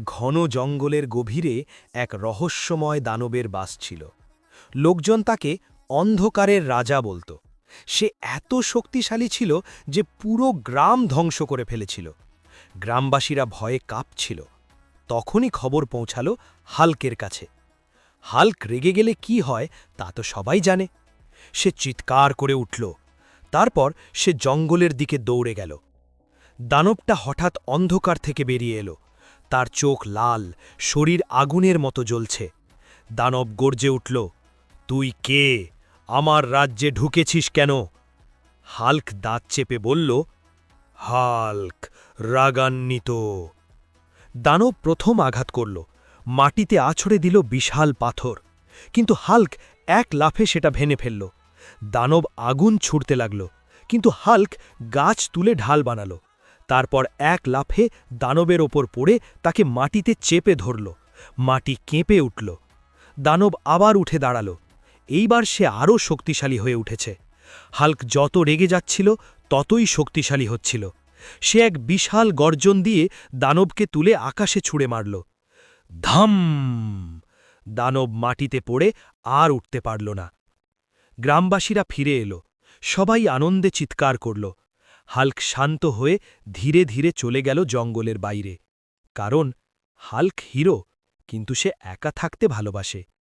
ঘন জঙ্গলের গভীরে এক রহস্যময় দানবের বাস ছিল। লোকজন তাকে অন্ধকারের রাজা বলত। সে এত শক্তিশালী ছিল যে পুরো গ্রাম ধ্বংস করে ফেলেছিল। গ্রামবাসীরা ভয়ে কাঁপছিল। তখনই খবর পৌঁছালো হাল্কের কাছে। হাল্ক রেগে গেলে কি হয় তা তো সবাই জানে। সে চিৎকার করে উঠল। তারপর সে জঙ্গলের দিকে দৌড়ে গেল। দানবটা হঠাৎ অন্ধকার থেকে বেরিয়ে এলো। তার চোখ লাল, শরীর আগুনের মতো জ্বলছে। দানব গর্জে উঠল, তুই কে? আমার রাজ্যে ঢুকেছিস কেন? হাল্ক দাঁত চেপে বলল, হাল্ক রাগান্বিত। দানব প্রথম আঘাত করল, মাটিতে আছড়ে দিল বিশাল পাথর। কিন্তু হাল্ক এক লাফে সেটা ভেঙে ফেলল। দানব আগুন ছুড়তে লাগল, কিন্তু হাল্ক গাছ তুলে ঢাল বানাল। তারপর এক লাফে দানবের ওপর পড়ে তাকে মাটিতে চেপে ধরল। মাটি কেঁপে উঠল। দানব আবার উঠে দাঁড়াল। এইবার সে আরও শক্তিশালী হয়ে উঠেছে। হাল্ক যত রেগে যাচ্ছিল ততই শক্তিশালী হচ্ছিল। সে এক বিশাল গর্জন দিয়ে দানবকে তুলে আকাশে ছুঁড়ে মারল। ধাম! দানব মাটিতে পড়ে আর উঠতে পারল না। গ্রামবাসীরা ফিরে এলো। সবাই আনন্দে চিৎকার করল। হাল্ক শান্ত হয়ে ধীরে ধীরে চলে গেল জঙ্গলের বাইরে। কারণ হাল্ক হিরো, কিন্তু সে একা থাকতে ভালোবাসে।